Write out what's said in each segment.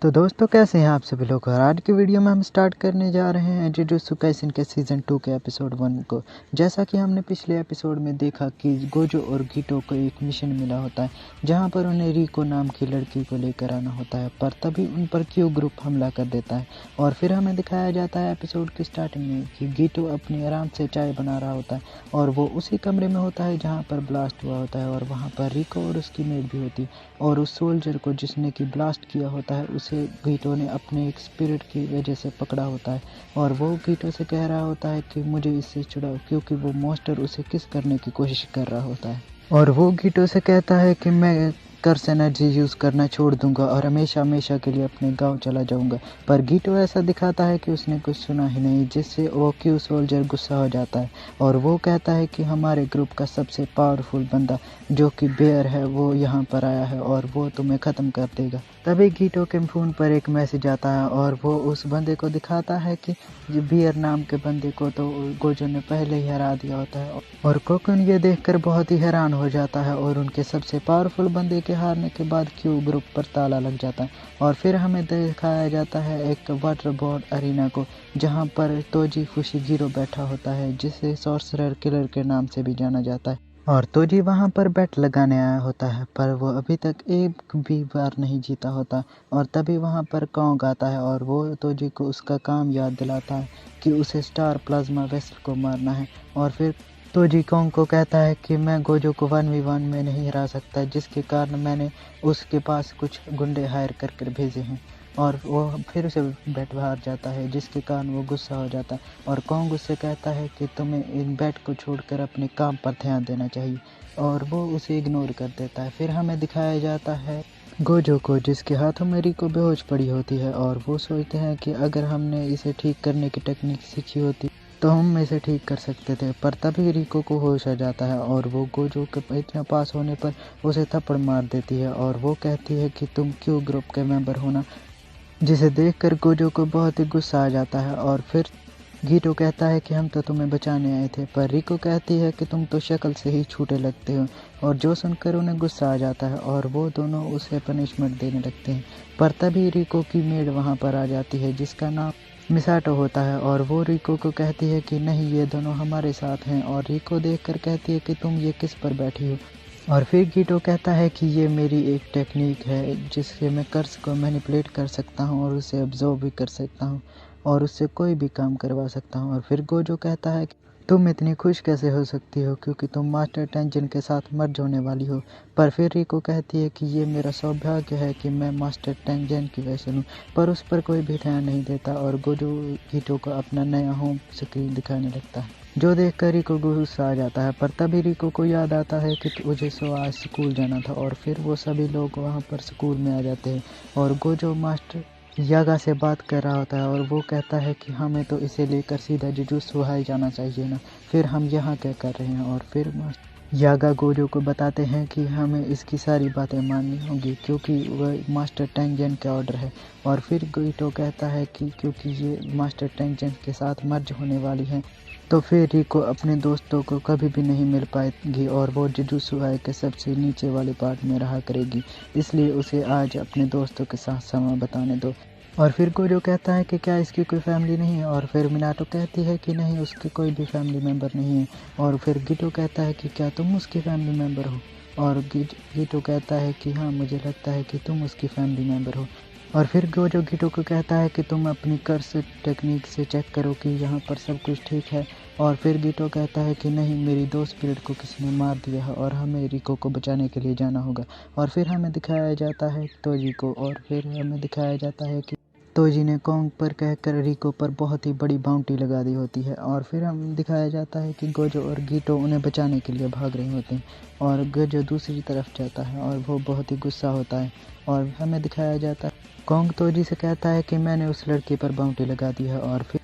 तो दोस्तों कैसे हैं आप सभी लोग। और आज की वीडियो में हम स्टार्ट करने जा रहे हैं जुजुत्सु काइसेन के सीज़न 2 के एपिसोड 1 को। जैसा कि हमने पिछले एपिसोड में देखा कि गोजो और गीटो को एक मिशन मिला होता है जहां पर उन्हें रिको नाम की लड़की को लेकर आना होता है, पर तभी उन पर क्यू ग्रुप हमला कर देता है। और फिर हमें दिखाया जाता है एपिसोड की स्टार्टिंग में कि गीटो अपनी आराम से चाय बना रहा होता है और वो उसी कमरे में होता है जहाँ पर ब्लास्ट हुआ होता है, और वहाँ पर रिको और उसकी मेड भी होती है। और उस सोल्जर को जिसने कि ब्लास्ट किया होता है उसे गीटो ने अपने एक स्पिरिट की वजह से पकड़ा होता है, और वो गीटो से कह रहा होता है कि मुझे इससे छुड़ाओ, क्योंकि वो मॉन्स्टर उसे किस करने की कोशिश कर रहा होता है। और वो गीटो से कहता है कि मैं कर्स एनर्जी यूज़ करना छोड़ दूंगा और हमेशा हमेशा के लिए अपने गांव चला जाऊंगा। पर गीटो ऐसा दिखाता है कि उसने कुछ सुना ही नहीं, जिससे वो क्यू सोल्जर गुस्सा हो जाता है और वो कहता है कि हमारे ग्रुप का सबसे पावरफुल बंदा जो कि बेयर है वो यहाँ पर आया है और वो तुम्हें ख़त्म कर देगा। तभी गीटो के फ़ोन पर एक मैसेज आता है और वो उस बंदे को दिखाता है कि बियर नाम के बंदे को तो गोजो ने पहले ही हरा दिया होता है। और कोकुन ये देखकर बहुत ही हैरान हो जाता है और उनके सबसे पावरफुल बंदे के हारने के बाद क्यू ग्रुप पर ताला लग जाता है। और फिर हमें दिखाया जाता है एक वाटर बोर्ड अरीना को जहाँ पर तोजी फुशिगिरो बैठा होता है, जिसे सॉर्सरर किलर के नाम से भी जाना जाता है। और तोजी वहाँ पर बैट लगाने आया होता है, पर वो अभी तक एक भी बार नहीं जीता होता। और तभी वहाँ पर कॉन्ग आता है और वो तोजी को उसका काम याद दिलाता है कि उसे स्टार प्लाज्मा वेसल को मारना है। और फिर तोजी कॉन्ग को कहता है कि मैं गोजो को 1v1 में नहीं हरा सकता, जिसके कारण मैंने उसके पास कुछ गुंडे हायर कर भेजे हैं। और वो फिर से बैट बाहर जाता है, जिसके कारण वो गुस्सा हो जाता है और कॉन्ग उससे कहता है कि तुम्हें इन बैट को छोड़कर अपने काम पर ध्यान देना चाहिए, और वो उसे इग्नोर कर देता है। फिर हमें दिखाया जाता है गोजो को जिसके हाथों में रिको बेहोश पड़ी होती है, और वो सोचते हैं कि अगर हमने इसे ठीक करने की टेक्निक सीखी होती तो हम इसे ठीक कर सकते थे। पर तभी रिको को होश आ जाता है और वो गोजो के इतना पास होने पर उसे थप्पड़ मार देती है और वो कहती है कि तुम क्यों ग्रुप के मेंबर हो ना, जिसे देखकर गोजो को बहुत ही गुस्सा आ जाता है। और फिर गीटो कहता है कि हम तो तुम्हें बचाने आए थे, पर रिको कहती है कि तुम तो शक्ल से ही छूटे लगते हो, और जो सुनकर उन्हें गुस्सा आ जाता है और वो दोनों उसे पनिशमेंट देने लगते हैं। पर तभी रिको की मेड वहाँ पर आ जाती है जिसका नाम मिसाटो होता है, और वो रिको को कहती है कि नहीं, ये दोनों हमारे साथ हैं। और रिको देखकर कहती है कि तुम ये किस पर बैठी हो। और फिर गीटो कहता है कि ये मेरी एक टेक्निक है जिससे मैं कर्स को मैनिपुलेट कर सकता हूँ और उसे अब्जॉर्ब भी कर सकता हूँ और उससे कोई भी काम करवा सकता हूँ। और फिर गोजो कहता है कि तुम इतनी खुश कैसे हो सकती हो क्योंकि तुम मास्टर टेंजन के साथ मर्ज होने वाली हो। पर फिर रिको कहती है कि ये मेरा सौभाग्य है कि मैं मास्टर टेंजन की वैसे हूँ, पर उस पर कोई भी ध्यान नहीं देता और गोजो गीटो को अपना नया होम स्क्रीन दिखाने लगता है, जो देखकर रिको गुस्सा आ जाता है। पर तभी रिको को याद आता है कि मुझे आज स्कूल जाना था, और फिर वो सभी लोग वहाँ पर स्कूल में आ जाते हैं और गोजो मास्टर यागा से बात कर रहा होता है और वो कहता है कि हमें तो इसे लेकर सीधा जुजुत्सु हाई जाना चाहिए ना, फिर हम यहाँ क्या कर रहे हैं। और फिर यागा गोजो को बताते हैं कि हमें इसकी सारी बातें माननी होंगी क्योंकि वह मास्टर टेंजन का ऑर्डर है। और फिर गीटो कहता है कि क्योंकि ये मास्टर टेंजन के साथ मर्ज होने वाली हैं तो फिर रिको अपने दोस्तों को कभी भी नहीं मिल पाएगी और वो जुजुत्सु हाई के सबसे नीचे वाले पार्ट में रहा करेगी, इसलिए उसे आज अपने दोस्तों के साथ समय बताने दो। और फिर गोजो कहता है कि क्या इसकी कोई फैमिली नहीं है, और फिर मिनाटो कहती है कि नहीं, उसके कोई भी फैमिली मेम्बर नहीं है। और फिर गीटो कहता है कि क्या तुम उसकी फैमिली मेम्बर हो, और गीटो कहता है कि हाँ, मुझे लगता है कि तुम उसकी फैमिली मेम्बर हो। और फिर गोजो गीटो को कहता है कि तुम अपनी कर्स टेक्निक से चेक करो कि यहाँ पर सब कुछ ठीक है। और फिर गीटो कहता है कि नहीं, मेरी दो स्पिरिट को किसी ने मार दिया है और हमें रिको को बचाने के लिए जाना होगा। और फिर हमें दिखाया जाता है तोजी को, और फिर हमें दिखाया जाता है कि तोजी ने कॉन्ग पर कहकर रिको पर बहुत ही बड़ी बाउंटी लगा दी होती है। और फिर हम दिखाया जाता है कि गोजो और गीटो उन्हें बचाने के लिए भाग रहे होते हैं और गोजो दूसरी तरफ जाता है और वो बहुत ही गुस्सा होता है। और हमें दिखाया जाता है कॉन्ग तोजी से कहता है कि मैंने उस लड़की पर बाउंटी लगा दी है, और फिर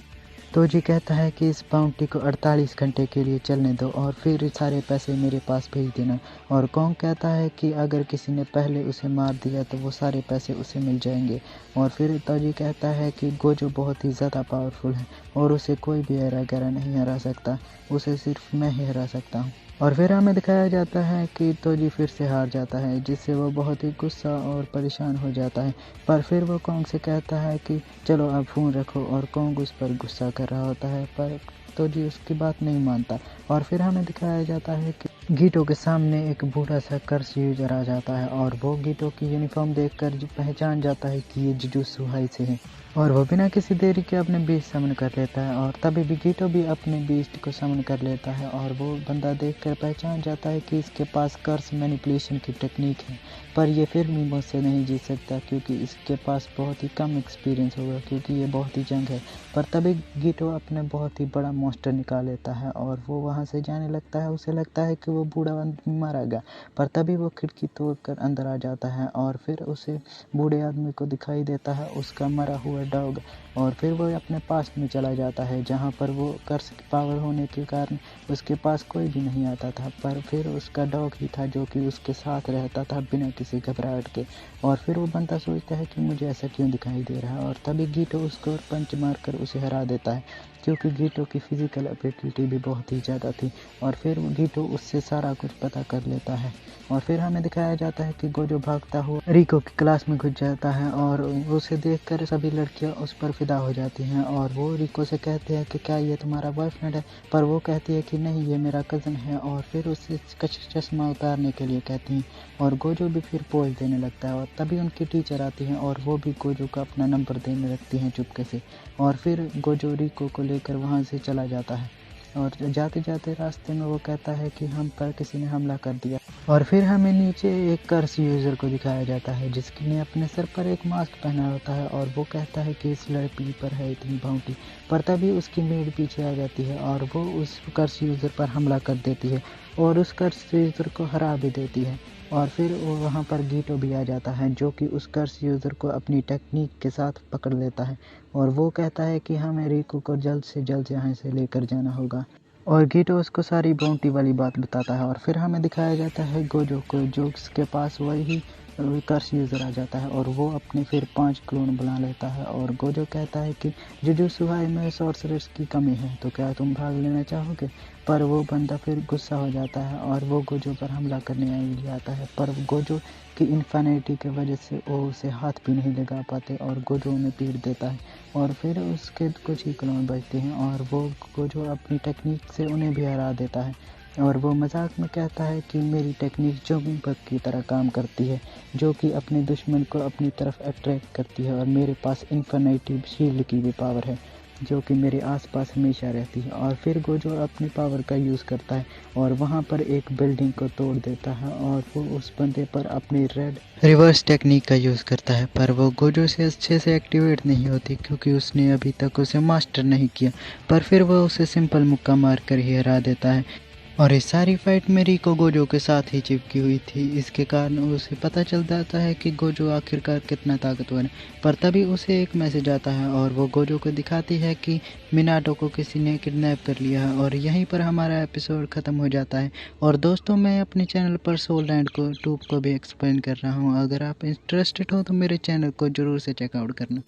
तोजी कहता है कि इस बाउंटी को 48 घंटे के लिए चलने दो और फिर सारे पैसे मेरे पास भेज देना। और कॉन्ग कहता है कि अगर किसी ने पहले उसे मार दिया तो वो सारे पैसे उसे मिल जाएंगे। और फिर तोजी कहता है कि गोजो बहुत ही ज़्यादा पावरफुल है और उसे कोई भी हरा गरा नहीं हरा सकता, उसे सिर्फ मैं ही हरा सकता हूँ। और फिर हमें दिखाया जाता है कि तोजी फिर से हार जाता है, जिससे वो बहुत ही गुस्सा और परेशान हो जाता है। पर फिर वो कॉन्ग से कहता है कि चलो अब फ़ोन रखो, और कॉन्ग उस पर गुस्सा कर रहा होता है, पर तोजी उसकी बात नहीं मानता। और फिर हमें दिखाया जाता है कि गीटो के सामने एक बूढ़ा सा कर्स यूजर आ जाता है, और वो गीटो की यूनिफॉर्म देखकर पहचान जाता है कि ये जुजुत्सु हाइसे है, और वो बिना किसी देरी के अपने बीस्ट समन कर लेता है। और तभी भी गीटो भी अपने बीस्ट को समन कर लेता है, और वो बंदा देखकर पहचान जाता है कि इसके पास कर्स मैनिपुलेशन की टेक्निक है। पर ये फिर भी मुझसे नहीं जीत सकता, क्योंकि इसके पास बहुत ही कम एक्सपीरियंस होगा, क्योंकि ये बहुत ही जंग है। पर तभी गीटो अपने बहुत ही बड़ा मॉन्स्टर निकाल लेता है, और वो वहाँ से जाने लगता है। उसे लगता है कि वो बूढ़ा आदमी मारा गया, पर तभी वो खिड़की तोड़कर अंदर आ जाता है, और फिर उसे बूढ़े आदमी को दिखाई देता है उसका मरा हुआ डॉग। और फिर वो अपने पास में चला जाता है, जहाँ पर वो कर्स की पावर होने के कारण उसके पास कोई भी नहीं आता था, पर फिर उसका डॉग ही था जो कि उसके साथ रहता था बिना किसी घबराहट के। और फिर वो बंदा सोचता है कि मुझे ऐसा क्यों दिखाई दे रहा है, और तभी गीटो उसको पंच मारकर उसे हरा देता है, क्योंकि गीटो की फिजिकल एबिलिटी भी बहुत ही ज़्यादा थी। और फिर गीटो उससे सारा कुछ पता कर लेता है। और फिर हमें दिखाया जाता है कि गोजो भागता हुआ रिको की क्लास में घुस जाता है, और उसे देखकर सभी लड़कियां उस पर फिदा हो जाती हैं, और वो रिको से कहते हैं कि क्या ये तुम्हारा बॉयफ्रेंड है, पर वो कहती है कि नहीं, ये मेरा कज़न है। और फिर उससे चश्मा उतारने के लिए कहती हैं, और गोजो भी फिर पोज देने लगता है। और तभी उनकी टीचर आती हैं, और वो भी गोजो का अपना नंबर देने लगती हैं चुपके से। और फिर गोजो रिको को लेकर वहाँ से चला जाता है, और जाते जाते रास्ते में वो कहता है कि हम पर किसी ने हमला कर दिया। और फिर हमें नीचे एक कर्स यूज़र को दिखाया जाता है, जिसने अपने सर पर एक मास्क पहना होता है, और वो कहता है कि इस लड़की पर है इतनी बाउंटी। पर तभी उसकी मेड पीछे आ जाती है, और वो उस कर्स यूज़र पर हमला कर देती है, और उस कर्स यूज़र को हरा भी देती है। और फिर वो वहाँ पर गीटो भी आ जाता है, जो कि उस कर्स यूज़र को अपनी टेक्निक के साथ पकड़ लेता है, और वो कहता है कि हमें रिको को जल्द से जल्द यहाँ से लेकर जाना होगा। और गीटो उसको सारी बाउंटी वाली बात बताता है। और फिर हमें दिखाया जाता है गोजो को, जो उसके पास वही कर्स यूज़र आ जाता है, और वो अपने फिर 5 क्लोन बना लेता है। और गोजो कहता है कि जुजुत्सु हाई में सॉर्सरर्स की कमी है, तो क्या तुम भाग लेना चाहोगे। पर वो बंदा फिर गुस्सा हो जाता है, और वो गोजो पर हमला करने आता है, पर गोजो की इन्फिनिटी की वजह से वो उसे हाथ भी नहीं लगा पाते, और गोजो उन्हें पीट देता है। और फिर उसके कुछ ही क्लोन बचते हैं, और वो गोजो अपनी टेक्निक से उन्हें भी हरा देता है। और वो मजाक में कहता है कि मेरी टेक्निक जॉगिंग बग की तरह काम करती है, जो कि अपने दुश्मन को अपनी तरफ अट्रैक्ट करती है, और मेरे पास इन्फिनिटी शील्ड की भी पावर है, जो कि मेरे आसपास हमेशा रहती है। और फिर गोजो अपनी पावर का यूज़ करता है, और वहाँ पर एक बिल्डिंग को तोड़ देता है, और वो उस बंदे पर अपनी रेड रिवर्स टेक्निक का यूज़ करता है, पर वो गोजो से अच्छे से एक्टिवेट नहीं होती, क्योंकि उसने अभी तक उसे मास्टर नहीं किया। पर फिर वो उसे सिंपल मुक्का मार कर ही हरा देता है। और इस सारी फाइट में रिको गोजो के साथ ही चिपकी हुई थी, इसके कारण उसे पता चल जाता है कि गोजो आखिरकार कितना ताकतवर है। पर तभी उसे एक मैसेज आता है, और वो गोजो को दिखाती है कि मिनाटो को किसी ने किडनैप कर लिया है। और यहीं पर हमारा एपिसोड ख़त्म हो जाता है। और दोस्तों, मैं अपने चैनल पर सोल लैंड को टूब को भी एक्सप्लेन कर रहा हूँ। अगर आप इंटरेस्टेड हो तो मेरे चैनल को ज़रूर से चेकआउट करना।